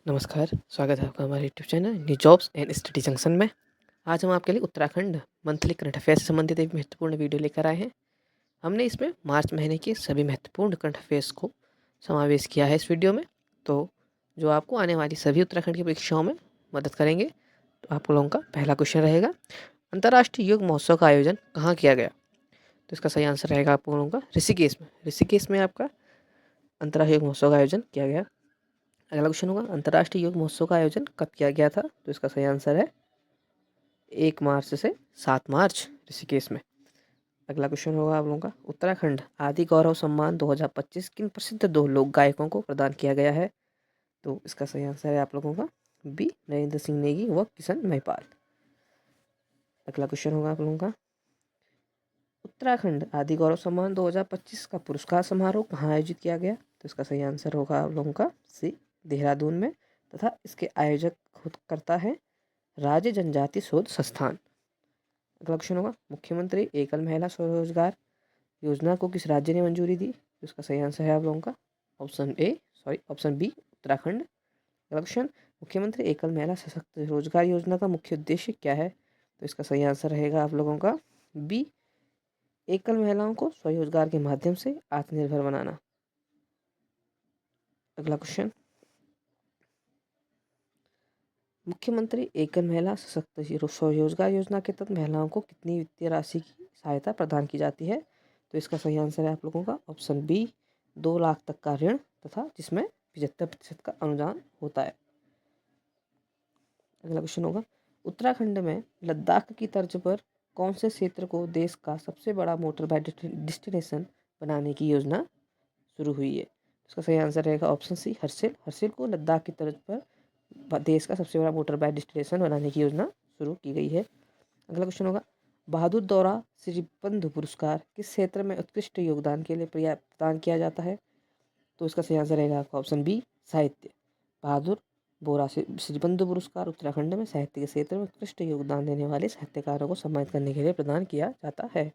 नमस्कार, स्वागत है आपका हमारे YouTube channel new jobs and study junction में। आज हम आपके लिए उत्तराखंड मंथली करंट अफेयर से संबंधित एक महत्वपूर्ण वीडियो लेकर आए हैं। हमने इसमें मार्च महीने के सभी महत्वपूर्ण करंट अफेयर्स को समावेश किया है इस वीडियो में, तो जो आपको आने वाली सभी उत्तराखंड की परीक्षाओं में मदद करेंगे। तो आप लोगों का पहला क्वेश्चन रहेगा, अंतर्राष्ट्रीय योग महोत्सव का आयोजन कहाँ किया गया? तो इसका सही आंसर रहेगा आप लोगों का ऋषिकेश में। ऋषिकेश में आपका अंतर्राष्ट्रीय योग महोत्सव का आयोजन किया गया। अगला क्वेश्चन होगा, अंतर्राष्ट्रीय योग महोत्सव का आयोजन कब किया गया था? तो इसका सही आंसर है 1 मार्च से 7 मार्च ऋषिकेश में। अगला क्वेश्चन होगा आप लोगों का, उत्तराखंड आदि गौरव सम्मान 2025 किन प्रसिद्ध 2 लोक गायकों को प्रदान किया गया है? तो इसका सही आंसर है आप लोगों का बी नरेंद्र सिंह नेगी व किशन महिपाल। अगला क्वेश्चन होगा आप लोगों का, उत्तराखंड आदि गौरव सम्मान 2025 का पुरस्कार समारोह कहाँ आयोजित किया गया? तो इसका सही आंसर होगा आप लोगों का सी देहरादून में, तथा इसके आयोजक खुद करता है राज्य जनजाति शोध संस्थान। अगला क्वेश्चन होगा, मुख्यमंत्री एकल महिला स्वरोजगार योजना को किस राज्य ने मंजूरी दी? तो इसका सही आंसर है आप लोगों का ऑप्शन बी उत्तराखंड। अगला क्वेश्चन, मुख्यमंत्री एकल महिला सशक्त रोजगार योजना का मुख्य उद्देश्य क्या है? तो इसका सही आंसर रहेगा आप लोगों का बी एकल महिलाओं को स्वरोजगार के माध्यम से आत्मनिर्भर बनाना। अगला क्वेश्चन, मुख्यमंत्री एकल महिला सशक्त स्वरोजगार योजना के तहत महिलाओं को कितनी वित्तीय राशि की सहायता प्रदान की जाती है? तो इसका सही आंसर है आप लोगों का ऑप्शन बी 2 लाख तक का ऋण, तथा जिसमें 75% का अनुदान होता है। अगला क्वेश्चन होगा, उत्तराखंड में लद्दाख की तर्ज पर कौन से क्षेत्र को देश का सबसे बड़ा मोटर बाइक डेस्टिनेशन बनाने की योजना शुरू हुई है? इसका सही आंसर रहेगा ऑप्शन सी हर्षिल। हर्षिल को लद्दाख की तर्ज पर देश का सबसे बड़ा मोटर बाइक डेस्टिनेशन बनाने की योजना शुरू की गई है। अगला क्वेश्चन होगा, बहादुर दौरा श्रीबंधु पुरस्कार किस क्षेत्र में उत्कृष्ट योगदान के लिए प्रदान किया जाता है? तो इसका सही आंसर रहेगा आपका ऑप्शन बी साहित्य। बहादुर बोरा श्रीबंधु पुरस्कार उत्तराखंड में साहित्य के क्षेत्र में उत्कृष्ट योगदान देने वाले साहित्यकारों को सम्मानित करने के लिए प्रदान किया जाता है।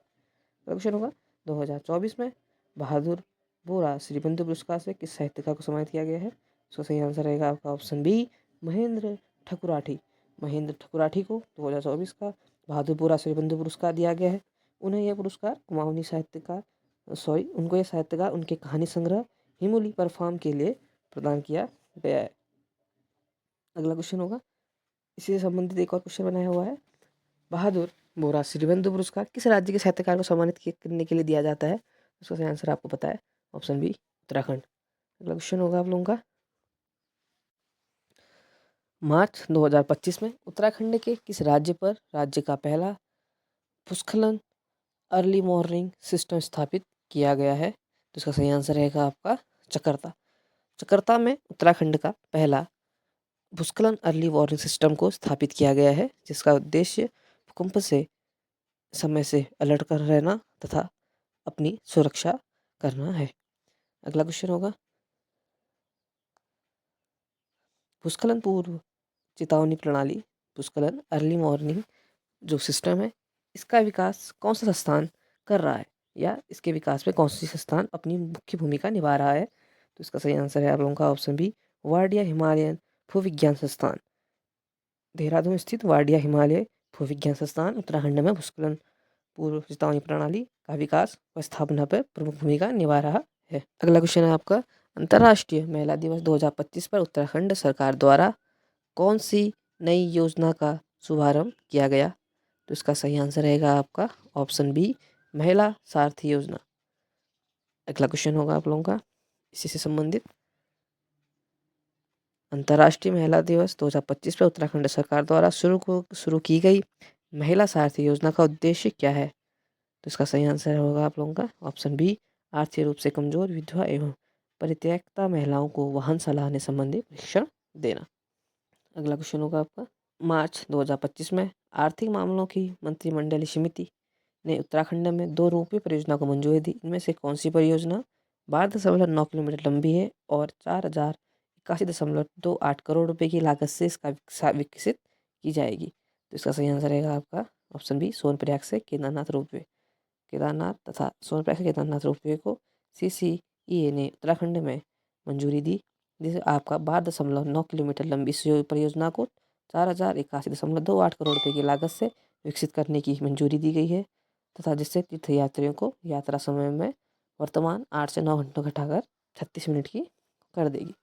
क्वेश्चन होगा, 2024 में बहादुर बोरा श्रीबंधु पुरस्कार से किस साहित्यकार को सम्मानित किया गया है? इसका सही आंसर रहेगा आपका ऑप्शन बी महेंद्र ठकुराठी। महेंद्र ठकुराठी को 2024 का बहादुर बोरा श्रीबंधु पुरस्कार दिया गया है। उन्हें यह पुरस्कार कुमाऊनी उनको यह साहित्यकार उनके कहानी संग्रह हिमोली परफॉर्म के लिए प्रदान किया गया है। अगला क्वेश्चन होगा, इसी से संबंधित एक और क्वेश्चन बनाया हुआ है, बहादुर बोरा श्रीबंधु पुरस्कार किस राज्य के साहित्यकार को सम्मानित करने के लिए दिया जाता है? उसका सही आंसर आपको पता है ऑप्शन बी उत्तराखंड। अगला क्वेश्चन होगा आप लोगों का, मार्च 2025 में उत्तराखंड के किस राज्य पर राज्य का पहला भूस्खलन अर्ली वार्निंग सिस्टम स्थापित किया गया है? तो इसका सही आंसर रहेगा आपका चकरता। चकरता में उत्तराखंड का पहला भूस्खलन अर्ली वार्निंग सिस्टम को स्थापित किया गया है, जिसका उद्देश्य भूकंप से समय से अलर्ट कर रहना तथा अपनी सुरक्षा करना है। अगला क्वेश्चन होगा, भूस्खलन पूर्व चेतावनी प्रणाली भूस्खलन अर्ली वार्निंग जो सिस्टम है, इसका विकास कौन सा संस्थान कर रहा है, या इसके विकास में कौन सी संस्थान अपनी मुख्य भूमिका निभा रहा है? तो इसका सही आंसर है आप लोगों का ऑप्शन बी वाडिया हिमालयन भूविज्ञान संस्थान। देहरादून स्थित वाडिया हिमालय भूविज्ञान संस्थान उत्तराखंड में भूस्खलन पूर्व चेतावनी प्रणाली का विकास व स्थापना पर प्रमुख भूमिका निभा रहा है। अगला क्वेश्चन है आपका, अंतर्राष्ट्रीय महिला दिवस 2025 पर उत्तराखंड सरकार द्वारा कौन सी नई योजना का शुभारंभ किया गया? तो इसका सही आंसर रहेगा आपका ऑप्शन बी महिला सारथी योजना। अगला क्वेश्चन होगा आप लोगों का इसी से संबंधित, अंतर्राष्ट्रीय महिला दिवस 2025 पर उत्तराखंड सरकार द्वारा शुरू की गई महिला सारथी योजना का उद्देश्य क्या है? तो इसका सही आंसर होगा आप लोगों का ऑप्शन बी आर्थिक रूप से कमजोर विधवा एवं परित्यक्ता महिलाओं को वाहन सलाहने संबंधी प्रशिक्षण देना। अगला क्वेश्चन होगा आपका, मार्च 2025 में आर्थिक मामलों की मंत्रिमंडलीय समिति ने उत्तराखंड में 2 रोपवे परियोजना को मंजूरी दी। इनमें से कौन सी परियोजना 12.9 किलोमीटर लंबी है और 4,081.28 करोड़ रुपए की लागत से इसका विकसित की जाएगी? तो इसका सही आंसर रहेगा आपका ऑप्शन बी सोनप्रयाग से केदारनाथ रोपवे। केदारनाथ तथा सोनप्रयाग से केदारनाथ रोपवे को CCEA ने उत्तराखंड में मंजूरी दी, जिसे आपका 12.9 किलोमीटर लंबी इस परियोजना को 4,081.28 करोड़ रुपए की लागत से विकसित करने की मंजूरी दी गई है तथा जिससे तीर्थयात्रियों को यात्रा समय में वर्तमान 8 से 9 घंटों घटाकर 36 मिनट की कर देगी।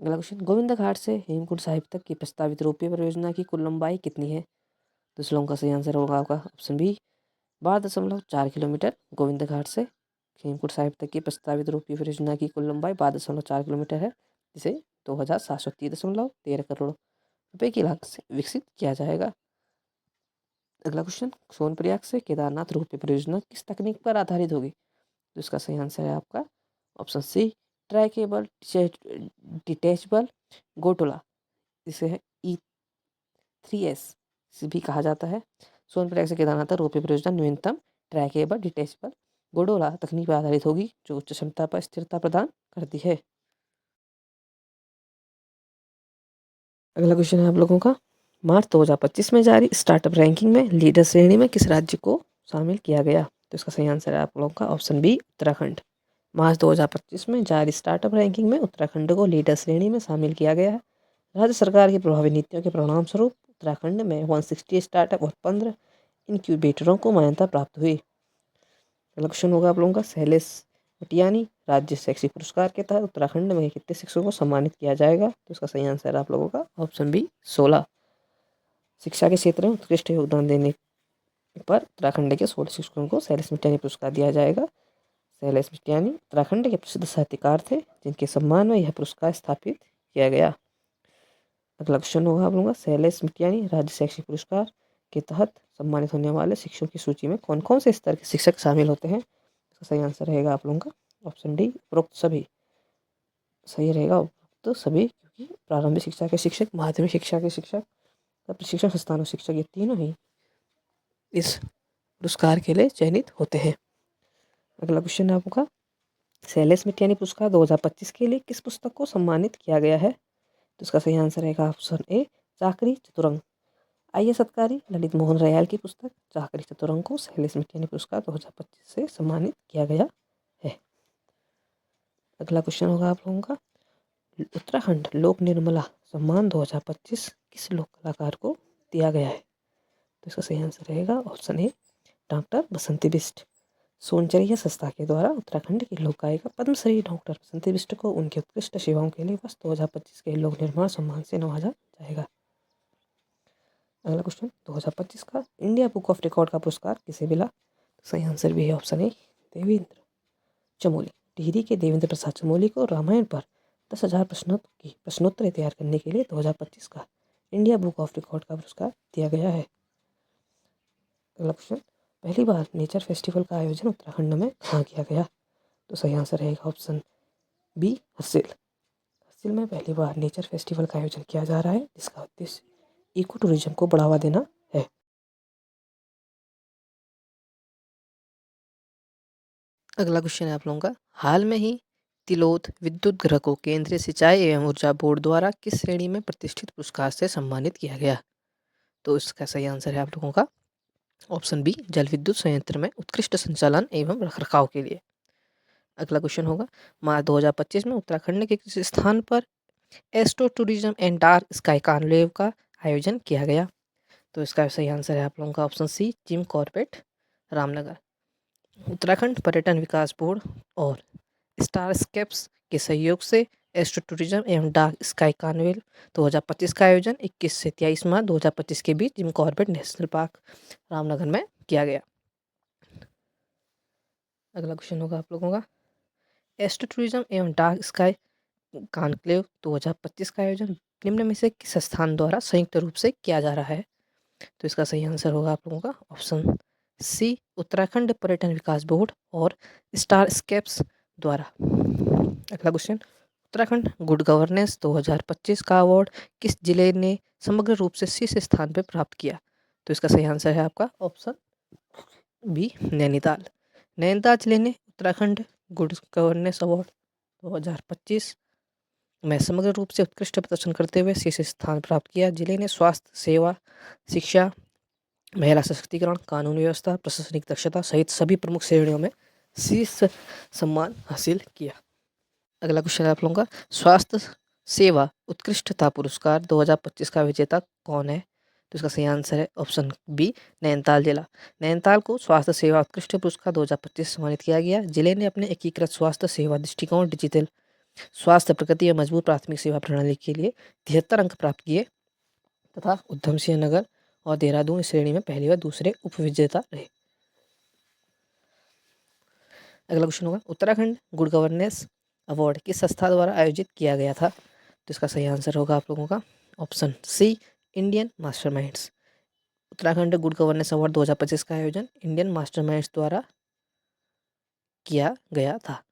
अगला क्वेश्चन, गोविंद घाट से हेमकुंड साहिब तक की प्रस्तावित रोपवे परियोजना की कुल लंबाई कितनी है? तो इस लोगों का सही आंसर होगा आपका option B 12.4 kilometre. Govind Ghat से हेमकुंड साहिब तक की प्रस्तावित रोपवे परियोजना की कुल लंबाई 12.4 किलोमीटर है, जिसे 2,730.13 करोड़ रुपए की लागत से विकसित किया जाएगा। अगला क्वेश्चन, सोनप्रयाग से केदारनाथ रोपवे परियोजना किस तकनीक पर आधारित होगी? तो इसका सही आंसर है आपका ऑप्शन सी ट्रैकेबल डिटैचबल गोटोला, इसे है E3S से भी कहा जाता है। सोनप्रयाग से केदारनाथ तक रोपवे परियोजना न्यूनतम ट्रैकेबल डिटैचबल गोडोला तकनीक पर आधारित होगी जो उच्च क्षमता पर स्थिरता प्रदान करती है। अगला क्वेश्चन है आप लोगों का, मार्च 2025 में जारी स्टार्टअप रैंकिंग में लीडर श्रेणी में किस राज्य को शामिल किया गया? तो इसका सही आंसर है आप लोगों का ऑप्शन बी उत्तराखंड। मार्च 2025 में जारी स्टार्टअप रैंकिंग में उत्तराखंड को लीडर श्रेणी में शामिल किया गया है। राज्य सरकार की प्रभावी नीतियों के परिणाम स्वरूप उत्तराखंड में 160 स्टार्टअप और 15 इनक्यूबेटरों को मान्यता प्राप्त हुई। अगला क्वेश्चन होगा आप लोगों का, शैलेश मटियानी राज्य शैक्षिक पुरस्कार के तहत उत्तराखंड में कितने शिक्षकों को सम्मानित किया जाएगा? तो इसका सही आंसर है आप लोगों का ऑप्शन बी 16। शिक्षा के क्षेत्र में उत्कृष्ट योगदान देने पर उत्तराखंड के 16 शिक्षकों को शैलेश मटियानी पुरस्कार दिया जाएगा। शैलेश मटियानी उत्तराखंड के प्रसिद्ध साहित्यकार थे जिनके सम्मान में यह पुरस्कार स्थापित किया गया। अगला क्वेश्चन होगा आप लोगों का, शैलेश मटियानी राज्य शैक्षिक पुरस्कार के तहत सम्मानित होने वाले शिक्षकों की सूची में कौन कौन से स्तर के शिक्षक शामिल होते हैं? इसका सही आंसर रहेगा आप लोगों का ऑप्शन डी उपरोक्त सभी। सही रहेगा उपरोक्त सभी, क्योंकि प्रारंभिक शिक्षा के शिक्षक, माध्यमिक शिक्षा के शिक्षक और प्रशिक्षण संस्थानों शिक्षक ये तीनों ही इस पुरस्कार के लिए चयनित होते हैं। अगला क्वेश्चन है आपका, शैलेश मटियानी पुरस्कार 2025 के लिए किस पुस्तक को सम्मानित किया गया है? तो इसका सही आंसर रहेगा ऑप्शन ए चाकरी चतुरंग। IAS अधिकारी ललित मोहन रयाल की पुस्तक चाकरी चतुरंग को शैलेश मटियानी पुरस्कार 2025 से सम्मानित किया गया है। अगला क्वेश्चन होगा आप लोगों का, उत्तराखंड लोक निर्मला सम्मान 2025 किस लोक कलाकार को दिया गया है? तो इसका सही आंसर रहेगा ऑप्शन ए डॉक्टर बसंती बिष्ट। सोनचरिया संस्था के द्वारा उत्तराखंड की लोक गायिका पद्मश्री डॉक्टर बसंती बिष्ट को उनकी उत्कृष्ट सेवाओं के लिए वर्ष 2025 के लोक निर्माण सम्मान से नवाजा जाएगा। अगला क्वेश्चन, 2025 का इंडिया बुक ऑफ रिकॉर्ड का पुरस्कार किसे मिला? तो सही आंसर भी है ऑप्शन ए देवेंद्र चमोली। टिहरी के देवेंद्र प्रसाद चमोली को रामायण पर 10,000 प्रश्नों की प्रश्नोत्तरी तैयार करने के लिए 2025 का इंडिया बुक ऑफ रिकॉर्ड का पुरस्कार दिया गया है। अगला क्वेश्चन, पहली बार नेचर फेस्टिवल का आयोजन उत्तराखंड में कहाँ किया गया? तो सही आंसर रहेगा ऑप्शन बी हर्सिल। हर्सिल में पहली बार नेचर फेस्टिवल का आयोजन किया जा रहा है जिसका उद्देश्य इको टूरिज्म को बढ़ावा देना है। अगला क्वेश्चन है आप लोगों का, हाल में ही तिलोथ विद्युत गृह को केंद्रीय सिंचाई एवं ऊर्जा बोर्ड द्वारा किस श्रेणी में प्रतिष्ठित पुरस्कार से सम्मानित किया गया? तो इसका सही आंसर है आप लोगों का ऑप्शन बी जल विद्युत संयंत्र में उत्कृष्ट संचालन एवं रखरखाव के लिए। अगला क्वेश्चन होगा, मार्च 2025 में उत्तराखंड के किस स्थान पर astro tourism and dark sky conclave का आयोजन किया गया? तो इसका सही आंसर है आप लोगों का option C Jim Corbett Ramnagar. Uttarakhand पर्यटन विकास बोर्ड और स्टारस्केप्स के सहयोग से एस्ट्रो टूरिज्म एवं डार्क स्काई कॉन्क्लेव 2025 का आयोजन 21 से 23 मार्च 2025 के बीच Jim Corbett National Park Ramnagar में किया गया। अगला क्वेश्चन होगा आप लोगों का, एस्ट्रो टूरिज्म एवं डार्क स्काई कॉन्क्लेव 2025 का आयोजन निम्न में से किस स्थान द्वारा संयुक्त रूप से किया जा रहा है? तो इसका सही आंसर होगा आप लोगों का ऑप्शन सी उत्तराखंड पर्यटन विकास बोर्ड और स्टारस्केप्स द्वारा। अगला क्वेश्चन, उत्तराखंड गुड गवर्नेंस 2025 का अवार्ड किस जिले ने समग्र रूप से शीर्ष स्थान पर प्राप्त किया? तो इसका सही आंसर है आपका ऑप्शन बी नैनीताल। नैनीताल जिले ने उत्तराखंड गुड गवर्नेंस अवार्ड 2025 में समग्र रूप से उत्कृष्ट प्रदर्शन करते हुए शीर्ष स्थान प्राप्त किया। जिले ने स्वास्थ्य सेवा, शिक्षा, महिला सशक्तिकरण, कानून व्यवस्था, प्रशासनिक दक्षता सहित सभी प्रमुख श्रेणियों में शीर्ष सम्मान हासिल किया। अगला क्वेश्चन है आप लोगों का, स्वास्थ्य सेवा उत्कृष्टता पुरस्कार 2025 का विजेता कौन है? तो इसका सही आंसर है ऑप्शन बी, नैनीताल जिला। नैनीताल को स्वास्थ्य सेवा उत्कृष्ट पुरस्कार 2025 सम्मानित किया गया। जिले ने अपने एकीकृत स्वास्थ्य सेवा दृष्टिकोण, डिजिटल स्वास्थ्य प्रगति और मजबूत प्राथमिक सेवा प्रणाली के लिए 73 अंक प्राप्त किए तथा उधम सिंह नगर और देहरादून इस श्रेणी में पहली व दूसरे उपविजेता रहे। अगला क्वेश्चन होगा, उत्तराखंड गुड गवर्नेंस अवार्ड किस संस्था द्वारा आयोजित किया गया था? तो इसका सही आंसर होगा आप लोगों का option C, Indian Masterminds. Uttarakhand good governance award 2025 का आयोजन इंडियन मास्टरमाइंड्स द्वारा किया गया था।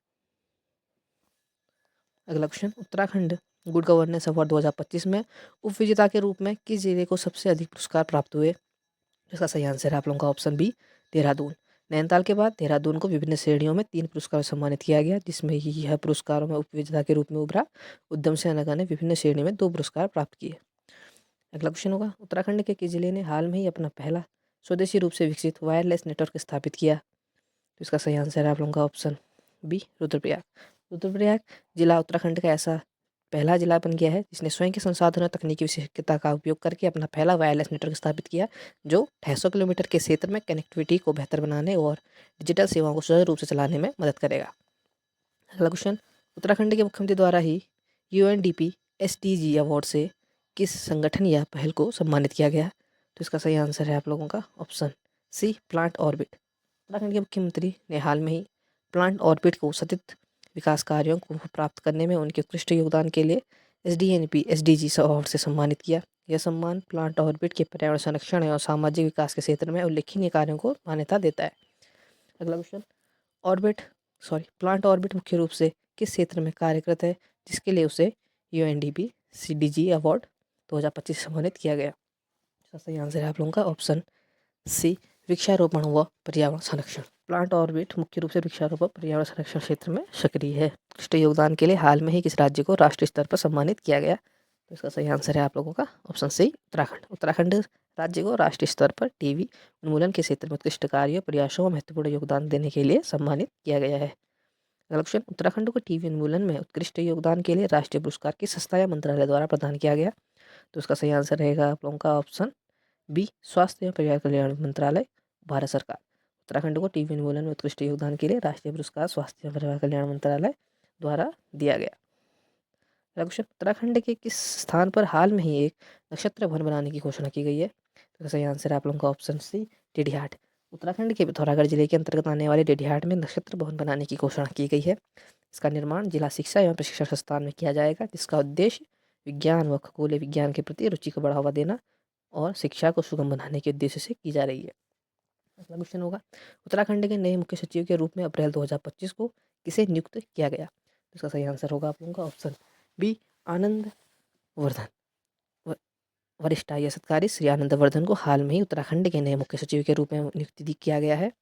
अगला question, Uttarakhand good governance award 2025 में उपविजेता के रूप में किस जिले को सबसे अधिक पुरस्कार प्राप्त हुए? इसका सही आंसर है आप लोगों का ऑप्शन बी, देहरादून। नैनीताल के बाद देहरादून को विभिन्न श्रेणियों में 3 पुरस्कार सम्मानित किया गया, जिसमें यह पुरस्कारों में उपविजेता के रूप में उभरा। उधम सिंह नगर ने विभिन्न श्रेणी में 2 पुरस्कार प्राप्त किए। अगला क्वेश्चन होगा, उत्तराखंड के किस जिले ने हाल में ही अपना पहला स्वदेशी रूप से विकसित वायरलेस नेटवर्क स्थापित किया? तो इसका सही आंसर है आप लोगों का ऑप्शन बी, रुद्रप्रयाग। रुद्रप्रयाग जिला उत्तराखंड का ऐसा पहला जिला बन गया है जिसने स्वयं के संसाधनों और तकनीकी विशेषज्ञता का उपयोग करके अपना पहला वायरलेस नेटवर्क स्थापित किया, जो 250 किलोमीटर के क्षेत्र में कनेक्टिविटी को बेहतर बनाने और डिजिटल सेवाओं को सुचारू रूप से चलाने में मदद करेगा। अगला क्वेश्चन, उत्तराखंड के मुख्यमंत्री द्वारा ही UNDP SDG अवार्ड से किस संगठन या पहल को सम्मानित किया गया? तो इसका सही आंसर है आप लोगों का option C, Plant Orbit. Uttarakhand के मुख्यमंत्री ने हाल में ही प्लांट ऑर्बिट को सतत विकास कार्यों को प्राप्त करने में उनके उत्कृष्ट योगदान के लिए SDNP SDG अवार्ड से सम्मानित किया। यह सम्मान प्लांट ऑर्बिट के पर्यावरण संरक्षण और सामाजिक विकास के क्षेत्र में उल्लेखनीय कार्यों को मान्यता देता है। अगला क्वेश्चन, ऑर्बिट प्लांट ऑर्बिट मुख्य रूप से किस क्षेत्र में कार्यरत है जिसके लिए उसे UNDP CDG अवार्ड 2025 सम्मानित किया गया? इसका सही आंसर है आप लोगों का ऑप्शन सी, वृक्षारोपण व पर्यावरण संरक्षण। प्लांट ऑर्बिट मुख्य रूप से वृक्षारोपण पर्यावरण संरक्षण क्षेत्र में सक्रिय है। उत्कृष्ट योगदान के लिए हाल में ही किस राज्य को राष्ट्रीय स्तर पर सम्मानित किया गया? तो इसका सही आंसर है आप लोगों का ऑप्शन सी, उत्तराखंड। उत्तराखंड राज्य को राष्ट्रीय स्तर पर टीबी उन्मूलन के क्षेत्र में उत्कृष्ट कार्य प्रयासों और महत्वपूर्ण योगदान देने के लिए सम्मानित किया गया है। अगला क्वेश्चन, उत्तराखंड को टीबी उन्मूलन में उत्कृष्ट योगदान के लिए राष्ट्रीय पुरस्कार किस संस्था या मंत्रालय द्वारा प्रदान किया गया? तो इसका सही आंसर रहेगा आप लोगों का ऑप्शन बी, स्वास्थ्य एवं परिवार कल्याण मंत्रालय, भारत सरकार। उत्तराखंड को टीबी उन्मूलन में उत्कृष्ट योगदान के लिए राष्ट्रीय पुरस्कार स्वास्थ्य एवं परिवार कल्याण मंत्रालय द्वारा दिया गया। क्वेश्चन, उत्तराखंड के किस स्थान पर हाल में ही एक नक्षत्र भवन बनाने की घोषणा की गई है? तो सही आंसर है आप लोगों का ऑप्शन सी, डेडीहाट। उत्तराखंड के पिथौरागढ़ जिले के अंतर्गत आने वाले डेडीहाट में नक्षत्र भवन बनाने की घोषणा की गई है। इसका निर्माण जिला शिक्षा एवं प्रशिक्षण संस्थान में किया जाएगा, जिसका उद्देश्य विज्ञान व खगोलीय विज्ञान के प्रति रुचि को बढ़ावा देना और शिक्षा को सुगम बनाने के उद्देश्य से की जा रही है। अगला क्वेश्चन होगा, उत्तराखंड के नए मुख्य सचिव के रूप में अप्रैल 2025 को किसे नियुक्त किया गया? तो इसका सही आंसर होगा आप लोगों का ऑप्शन बी, आनंद वर्धन। वरिष्ठ IAS अधिकारी श्री आनंद वर्धन को हाल में ही उत्तराखंड के नए मुख्य सचिव के रूप में नियुक्ति किया गया है।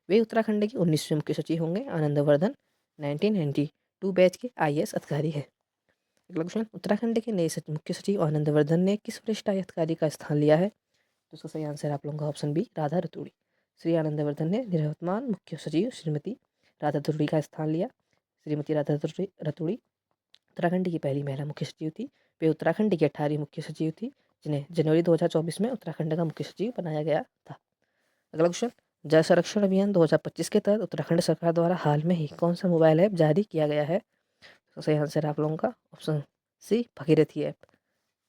वे उत्तराखंड के 19वें मुख्य सचिव होंगे। आनंद वर्धन 1992 बैच के IAS अधिकारी है। अगला क्वेश्चन, उत्तराखंड के नए मुख्य सचिव आनंद वर्धन ने किस वरिष्ठ IAS अधिकारी का स्थान लिया है? तो उसका सही आंसर आप लोगों का ऑप्शन बी, राधा रतूड़ी। श्री आनंद वर्धन ने निवर्तमान मुख्य सचिव श्रीमती राधा रतूड़ी का स्थान लिया। श्रीमती राधा रतूड़ी उत्तराखंड की पहली महिला मुख्य सचिव थी। वे उत्तराखंड की 18वीं मुख्य सचिव थी, जिन्हें जनवरी 2024 में उत्तराखंड का मुख्य सचिव बनाया गया था। अगला क्वेश्चन, जल संरक्षण अभियान 2025 के तहत उत्तराखंड सरकार द्वारा हाल में ही कौन सा मोबाइल ऐप जारी किया गया है? तो सही आंसर आप लोगों का ऑप्शन सी, भगीरथी ऐप।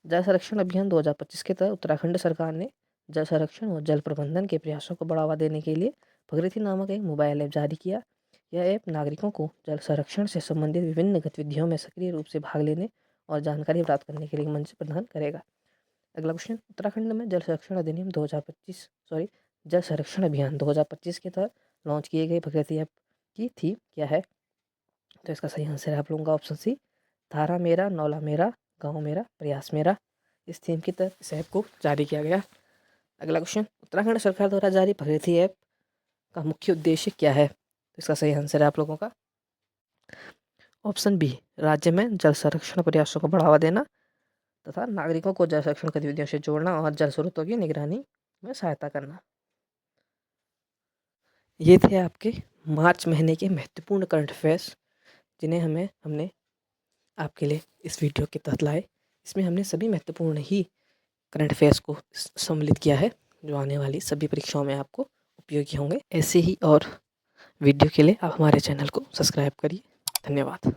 जल संरक्षण अभियान 2025 के तहत उत्तराखंड सरकार ने जल संरक्षण और जल प्रबंधन के प्रयासों को बढ़ावा देने के लिए भगीरथी नामक एक मोबाइल ऐप जारी किया। यह ऐप नागरिकों को जल संरक्षण से संबंधित विभिन्न गतिविधियों में सक्रिय रूप से भाग लेने और जानकारी प्राप्त करने के लिए मंच प्रदान करेगा। अगला क्वेश्चन, उत्तराखंड में जल संरक्षण अधिनियम 2025 जल संरक्षण अभियान 2025 के तहत लॉन्च किए गए भगीरथी ऐप की थीम क्या है? तो इसका सही आंसर है आप लोगों का ऑप्शन सी, धारा मेरा, नौला मेरा, गाँव मेरा, प्रयास मेरा। इस थीम के तहत इस ऐप को जारी किया गया। अगला क्वेश्चन, उत्तराखंड सरकार द्वारा जारी भगीरथी ऐप का मुख्य उद्देश्य क्या है? तो इसका सही आंसर है आप लोगों का ऑप्शन बी, राज्य में जल संरक्षण प्रयासों को बढ़ावा देना तथा नागरिकों को जल संरक्षण गतिविधियों से जोड़ना और जल स्रोतों की निगरानी में सहायता करना। ये थे आपके मार्च महीने के महत्वपूर्ण करंट अफेयर्स, जिन्हें हमने आपके लिए इस वीडियो के तहत लाए। इसमें हमने सभी महत्वपूर्ण ही करंट अफेयर्स को सम्मिलित किया है, जो आने वाली सभी परीक्षाओं में आपको उपयोगी होंगे। ऐसे ही और वीडियो के लिए आप हमारे चैनल को सब्सक्राइब करिए। धन्यवाद।